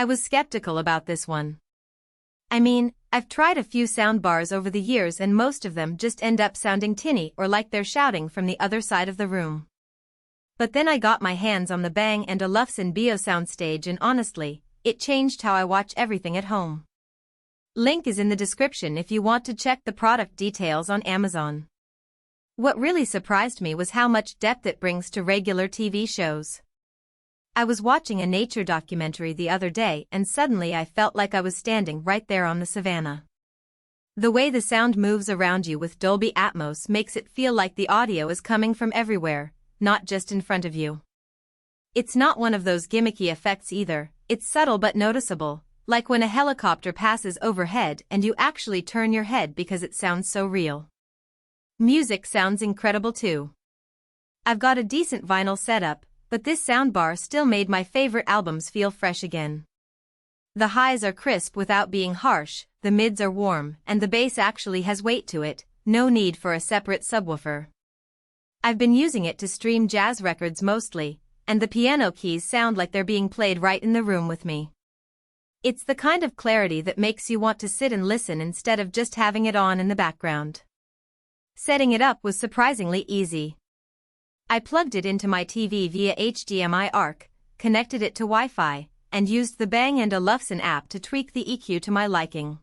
I was skeptical about this one. I mean, I've tried a few soundbars over the years and most of them just end up sounding tinny or like they're shouting from the other side of the room. But then I got my hands on the Bang & Olufsen Beosound Stage and honestly, it changed how I watch everything at home. Link is in the description if you want to check the product details on Amazon. What really surprised me was how much depth it brings to regular TV shows. I was watching a nature documentary the other day and suddenly I felt like I was standing right there on the savannah. The way the sound moves around you with Dolby Atmos makes it feel like the audio is coming from everywhere, not just in front of you. It's not one of those gimmicky effects either, it's subtle but noticeable, like when a helicopter passes overhead and you actually turn your head because it sounds so real. Music sounds incredible too. I've got a decent vinyl setup, but this soundbar still made my favorite albums feel fresh again. The highs are crisp without being harsh, the mids are warm, and the bass actually has weight to it, no need for a separate subwoofer. I've been using it to stream jazz records mostly, and the piano keys sound like they're being played right in the room with me. It's the kind of clarity that makes you want to sit and listen instead of just having it on in the background. Setting it up was surprisingly easy. I plugged it into my TV via HDMI ARC, connected it to Wi-Fi, and used the Bang & Olufsen app to tweak the EQ to my liking.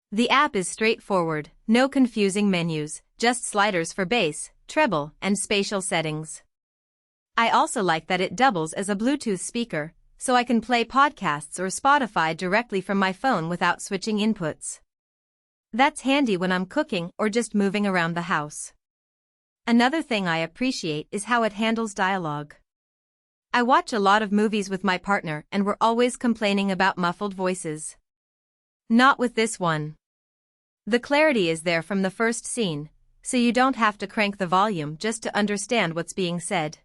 The app is straightforward, no confusing menus, just sliders for bass, treble, and spatial settings. I also like that it doubles as a Bluetooth speaker, so I can play podcasts or Spotify directly from my phone without switching inputs. That's handy when I'm cooking or just moving around the house. Another thing I appreciate is how it handles dialogue. I watch a lot of movies with my partner and we're always complaining about muffled voices. Not with this one. The clarity is there from the first scene, so you don't have to crank the volume just to understand what's being said.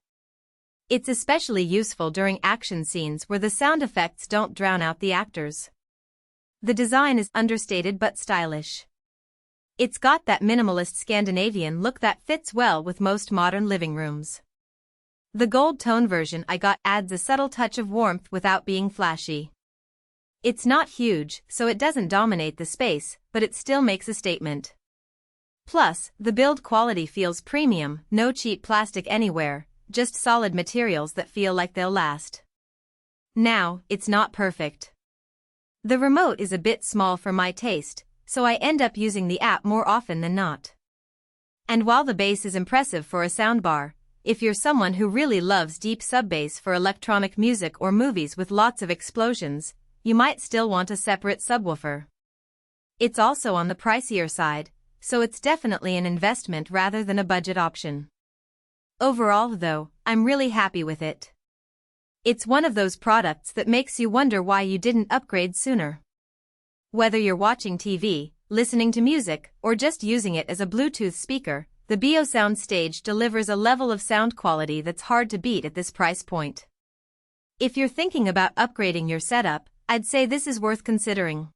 It's especially useful during action scenes where the sound effects don't drown out the actors. The design is understated but stylish. It's got that minimalist Scandinavian look that fits well with most modern living rooms. The gold tone version I got adds a subtle touch of warmth without being flashy. It's not huge, so it doesn't dominate the space, but it still makes a statement. Plus, the build quality feels premium, no cheap plastic anywhere, just solid materials that feel like they'll last. Now, it's not perfect. The remote is a bit small for my taste, so I end up using the app more often than not. And while the bass is impressive for a soundbar, if you're someone who really loves deep sub-bass for electronic music or movies with lots of explosions, you might still want a separate subwoofer. It's also on the pricier side, so it's definitely an investment rather than a budget option. Overall though, I'm really happy with it. It's one of those products that makes you wonder why you didn't upgrade sooner. Whether you're watching TV, listening to music, or just using it as a Bluetooth speaker, the Beosound Stage delivers a level of sound quality that's hard to beat at this price point. If you're thinking about upgrading your setup, I'd say this is worth considering.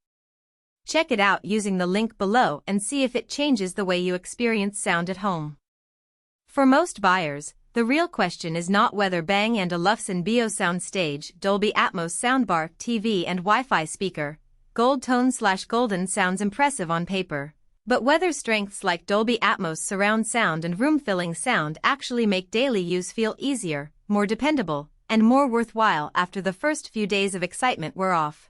Check it out using the link below and see if it changes the way you experience sound at home. For most buyers, the real question is not whether Bang & Olufsen Beosound Stage, Dolby Atmos soundbar, TV and Wi-Fi speaker, gold tone/golden sounds impressive on paper, but whether strengths like Dolby Atmos surround sound and room-filling sound actually make daily use feel easier, more dependable, and more worthwhile after the first few days of excitement wear off.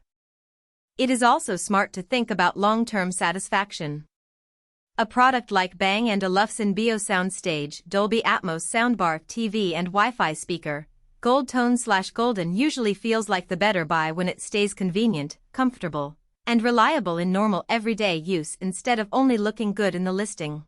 It is also smart to think about long-term satisfaction. A product like Bang & Olufsen Beosound Stage, Dolby Atmos soundbar, TV and Wi-Fi speaker, gold tone/golden usually feels like the better buy when it stays convenient, comfortable, and reliable in normal everyday use instead of only looking good in the listing.